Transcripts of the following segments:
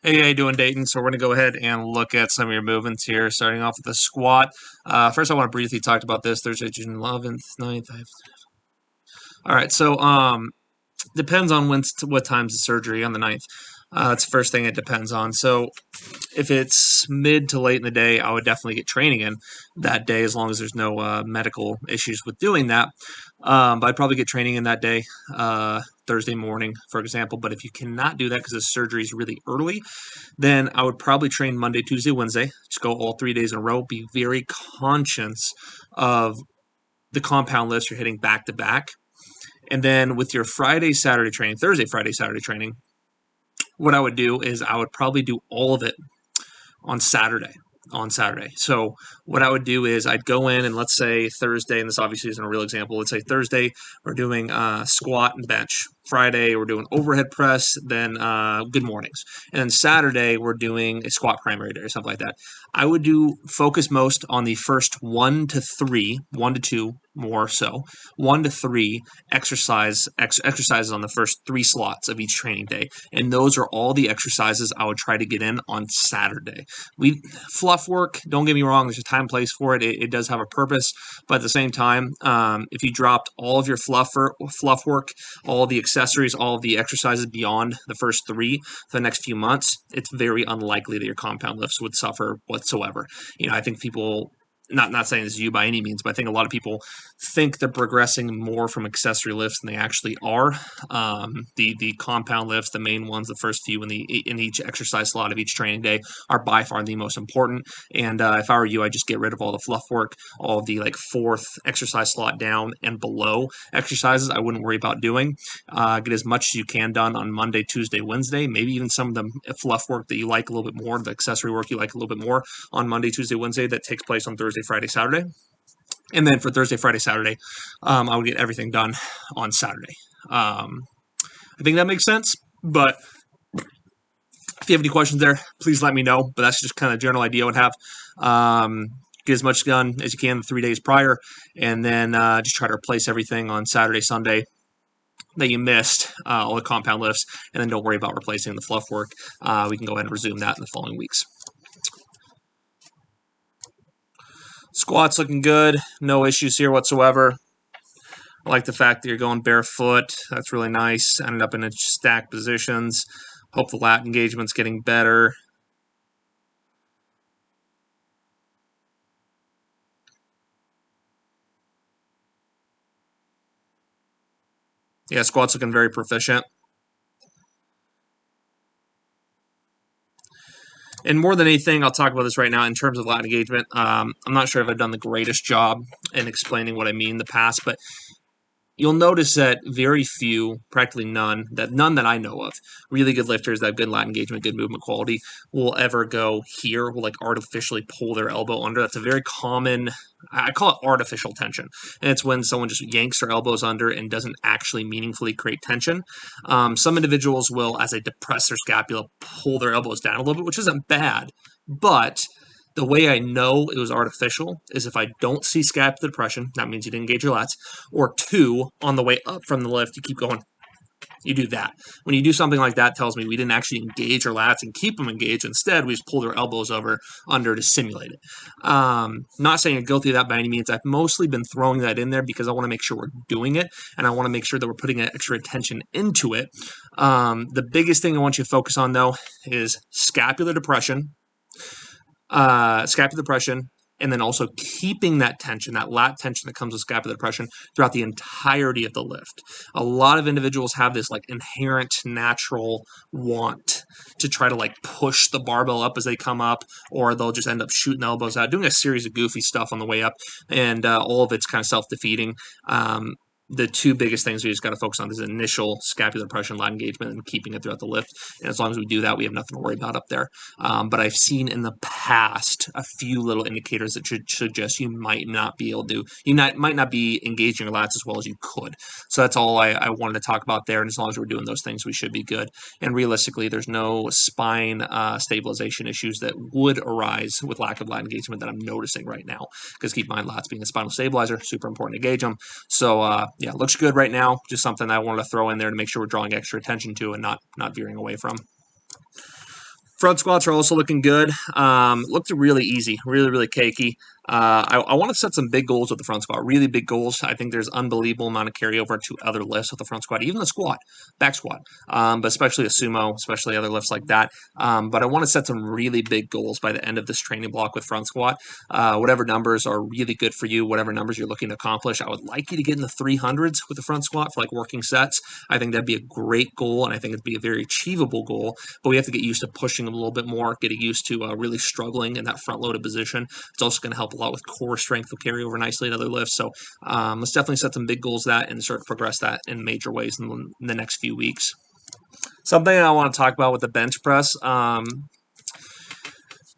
Hey, how you doing, Dayton? So we're going to go ahead and look at some of your movements here, starting off with the squat. First, I want to briefly talk about this Thursday, June 11th, 9th. All right, so depends on what time's the surgery on the 9th. That's the first thing it depends on. So if it's mid to late in the day, I would definitely get training in that day as long as there's no medical issues with doing that. But I'd probably get training in that day, Thursday morning, for example. But if you cannot do that because the surgery is really early, then I would probably train Monday, Tuesday, Wednesday. Just go all 3 days in a row. Be very conscious of the compound lifts you're hitting back to back. And then with your Friday, Saturday training, Thursday, Friday, Saturday training, what I would do is I would probably do all of it on Saturday. So what I would do is I'd go in and let's say Thursday, and this obviously isn't a real example. Let's say Thursday we're doing squat and bench. Friday we're doing overhead press, then good mornings, and then Saturday we're doing a squat primary day or something like that. I would focus most on the first 1 to 2 more so, 1 to 3 exercises on the first 3 slots of each training day, and those are all the exercises I would try to get in on Saturday. Fluff work, don't get me wrong, there's a time and place for it. It does have a purpose, but at the same time, if you dropped all of your fluff work, all the accessories, all of the exercises beyond the first 3 for the next few months, it's very unlikely that your compound lifts would suffer whatsoever. I think people, not saying this is you by any means, but I think a lot of people think they're progressing more from accessory lifts than they actually are. The compound lifts, the main ones, the first few in each exercise slot of each training day, are by far the most important. And if I were you, I'd just get rid of all the fluff work, all of the fourth exercise slot down and below exercises. I wouldn't worry about doing. Get as much as you can done on Monday, Tuesday, Wednesday. Maybe even some of the fluff work that you like a little bit more, the accessory work you like a little bit more on Monday, Tuesday, Wednesday that takes place on Thursday, Friday, Saturday. And then for Thursday, Friday, Saturday, I would get everything done on Saturday. I think that makes sense. But if you have any questions there, please let me know. But that's just kind of a general idea I would have. Get as much done as you can the 3 days prior, and then just try to replace everything on Saturday, Sunday that you missed, all the compound lifts, and then don't worry about replacing the fluff work. We can go ahead and resume that in the following weeks. Squats looking good. No issues here whatsoever. I like the fact that you're going barefoot. That's really nice. Ended up in a stacked positions. Hope the lat engagement's getting better. Yeah, squat's looking very proficient. And more than anything, I'll talk about this right now in terms of lat engagement. I'm not sure if I've done the greatest job in explaining what I mean in the past, but you'll notice that very few, practically none that I know of, really good lifters that have good lat engagement, good movement quality, will ever go here, will artificially pull their elbow under. That's a very common, I call it artificial tension. And it's when someone just yanks their elbows under and doesn't actually meaningfully create tension. Some individuals will, as they depress their scapula, pull their elbows down a little bit, which isn't bad, but the way I know it was artificial is if I don't see scapular depression, that means you didn't engage your lats, or 2, on the way up from the lift, you keep going. You do that. When you do something like that, it tells me we didn't actually engage our lats and keep them engaged. Instead, we just pulled our elbows under to simulate it. Not saying you're guilty of that by any means. I've mostly been throwing that in there because I want to make sure we're doing it, and I want to make sure that we're putting extra attention into it. The biggest thing I want you to focus on, though, is scapular depression, and then also keeping that tension, that lat tension that comes with scapular depression throughout the entirety of the lift. A lot of individuals have this inherent natural want to try to push the barbell up as they come up, or they'll just end up shooting the elbows out, doing a series of goofy stuff on the way up, and all of it's kind of self-defeating. The 2 biggest things we just got to focus on is initial scapular depression, lat engagement, and keeping it throughout the lift. And as long as we do that, we have nothing to worry about up there. But I've seen in the past a few little indicators that should suggest you might not be engaging your lats as well as you could. So that's all I wanted to talk about there. And as long as we're doing those things, we should be good. And realistically, there's no spine stabilization issues that would arise with lack of lat engagement that I'm noticing right now. Because keep in mind, lats being a spinal stabilizer, super important to gauge them. So yeah, looks good right now. Just something I wanted to throw in there to make sure we're drawing extra attention to and not veering away from. Front squats are also looking good. Looked really easy, really cakey. I want to set some big goals with the front squat, really big goals. I think there's unbelievable amount of carryover to other lifts with the front squat, even the squat, back squat, but especially a sumo, especially other lifts like that. But I want to set some really big goals by the end of this training block with front squat. Whatever numbers are really good for you, whatever numbers you're looking to accomplish, I would like you to get in the 300s with the front squat for like working sets. I think that'd be a great goal, and I think it'd be a very achievable goal, but we have to get used to pushing a little bit more, getting used to really struggling in that front loaded position. It's also going to help a lot with core strength. Will carry over nicely in other lifts. So let's definitely set some big goals that and start to progress that in major ways in the next few weeks. Something I want to talk about with the bench press.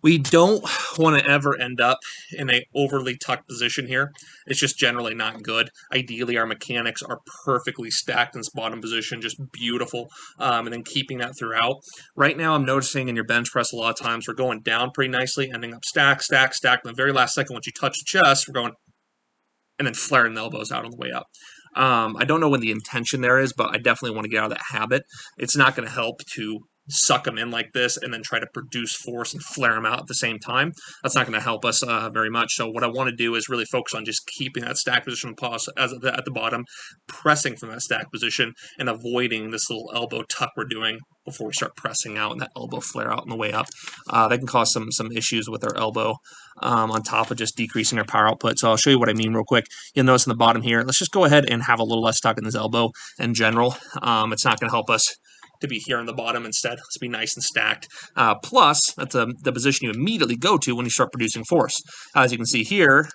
We don't want to ever end up in a overly tucked position here. It's just generally not good. Ideally, our mechanics are perfectly stacked in this bottom position, just beautiful, and then keeping that throughout. Right now, I'm noticing in your bench press a lot of times we're going down pretty nicely, ending up stack. In the very last second, once you touch the chest, we're going and then flaring the elbows out on the way up. I don't know what the intention there is, but I definitely want to get out of that habit. It's not going to help to suck them in like this and then try to produce force and flare them out at the same time. That's not going to help us very much. So what I want to do is really focus on just keeping that stack position pause at the bottom, pressing from that stack position, and avoiding this little elbow tuck we're doing before we start pressing out and that elbow flare out on the way up. That can cause some issues with our elbow on top of just decreasing our power output. So I'll show you what I mean real quick. You'll notice in the bottom here, let's just go ahead and have a little less tuck in this elbow in general. It's not going to help us to be here on the bottom instead. Let's be nice and stacked. Plus, that's the position you immediately go to when you start producing force. As you can see here,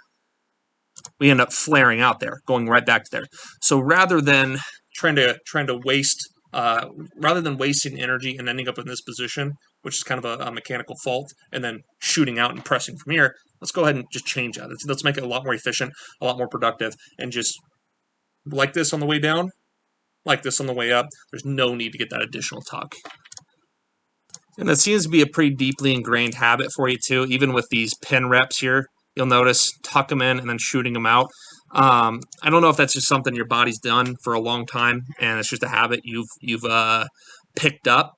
we end up flaring out there, going right back to there. So rather than trying to waste, rather than wasting energy and ending up in this position, which is kind of a mechanical fault, and then shooting out and pressing from here, let's go ahead and just change that. Let's make it a lot more efficient, a lot more productive, and just like this on the way down, like this on the way up. There's no need to get that additional tuck. And that seems to be a pretty deeply ingrained habit for you too, even with these pin reps here. You'll notice tuck them in and then shooting them out. I don't know if that's just something your body's done for a long time and it's just a habit you've picked up.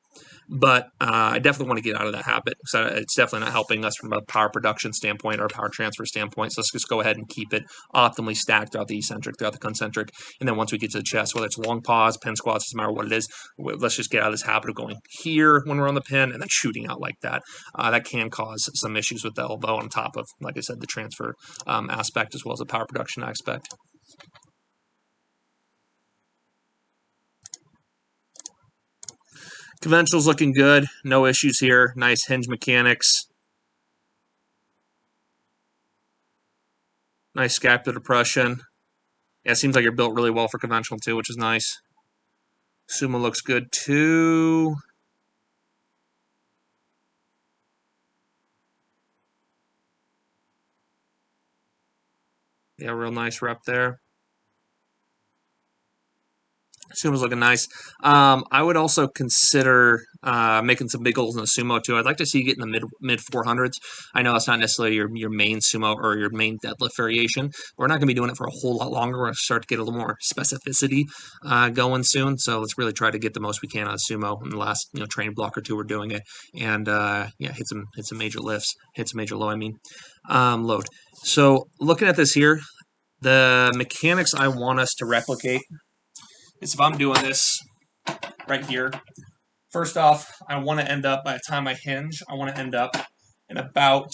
But I definitely want to get out of that habit. So it's definitely not helping us from a power production standpoint or power transfer standpoint. So let's just go ahead and keep it optimally stacked throughout the eccentric, throughout the concentric. And then once we get to the chest, whether it's long pause, pin squats, doesn't matter what it is, let's just get out of this habit of going here when we're on the pin and then shooting out like that. That can cause some issues with the elbow on top of, like I said, the transfer aspect as well as the power production aspect. Conventional's looking good. No issues here. Nice hinge mechanics. Nice scapular depression. Yeah, it seems like you're built really well for conventional too, which is nice. Sumo looks good too. Yeah, real nice rep there. Sumo's looking nice. I would also consider making some big goals in the sumo too. I'd like to see you get in the mid 400s. I know it's not necessarily your main sumo or your main deadlift variation. We're not going to be doing it for a whole lot longer. We're going to start to get a little more specificity going soon. So let's really try to get the most we can out of sumo. In the last training block or two, we're doing it, and yeah, hit some major lifts, hit some major load. So looking at this here, the mechanics I want us to replicate is if I'm doing this right here, first off, I want to end up, by the time I hinge, I want to end up in about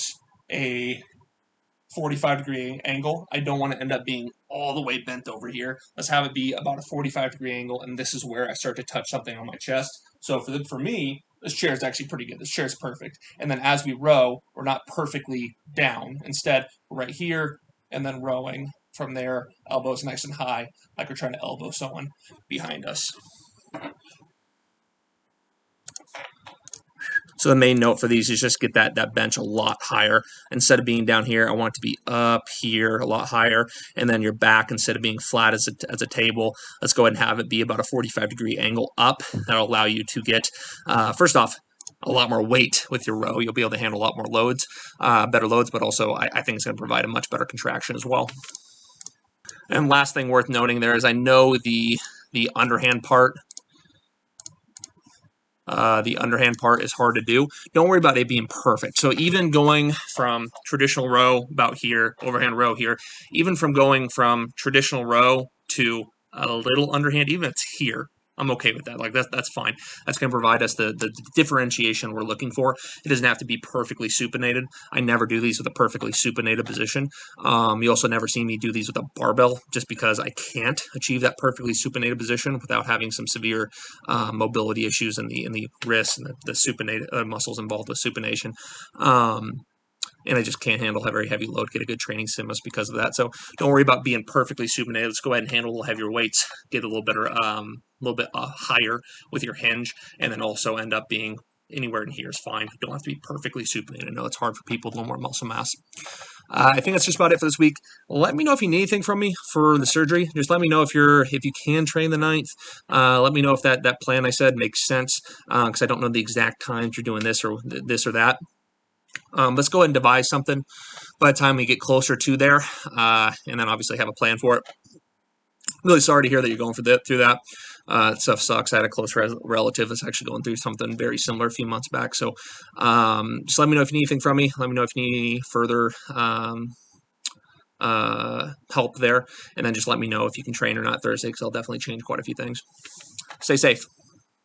a 45-degree angle. I don't want to end up being all the way bent over here. Let's have it be about a 45-degree angle, and this is where I start to touch something on my chest. So for me, this chair is actually pretty good. This chair is perfect. And then as we row, we're not perfectly down. Instead, we're right here and then rowing from there, elbows nice and high, like we're trying to elbow someone behind us. So the main note for these is just get that bench a lot higher. Instead of being down here, I want it to be up here a lot higher. And then your back, instead of being flat as a table, let's go ahead and have it be about a 45-degree angle up. That'll allow you to get, first off, a lot more weight with your row. You'll be able to handle a lot more loads, better loads, but also I think it's going to provide a much better contraction as well. And last thing worth noting there is I know the underhand part The underhand part is hard to do. Don't worry about it being perfect. So even going from traditional row about here, overhand row here, even from going from traditional row to a little underhand, even if it's here, I'm okay with that. Like that's fine. That's going to provide us the differentiation we're looking for. It doesn't have to be perfectly supinated. I never do these with a perfectly supinated position. You also never see me do these with a barbell, just because I can't achieve that perfectly supinated position without having some severe mobility issues in the wrists and the supinated muscles involved with supination. And I just can't handle a very heavy load, get a good training stimulus because of that. So don't worry about being perfectly supinated. Let's go ahead and handle a little heavier weights, get a little better, little bit higher with your hinge, and then also end up being anywhere in here is fine. You don't have to be perfectly supinated. I know it's hard for people with a little more muscle mass. I think that's just about it for this week. Let me know if you need anything from me for the surgery. Just let me know if you can train the 9th. Let me know if that plan I said makes sense, because I don't know the exact times you're doing this or that. Let's go ahead and devise something by the time we get closer to there, and then obviously have a plan for it. Really sorry to hear that you're going through that. Stuff sucks. I had a close relative that's actually going through something very similar a few months back. So just let me know if you need anything from me. Let me know if you need any further help there. And then just let me know if you can train or not Thursday, because I'll definitely change quite a few things. Stay safe.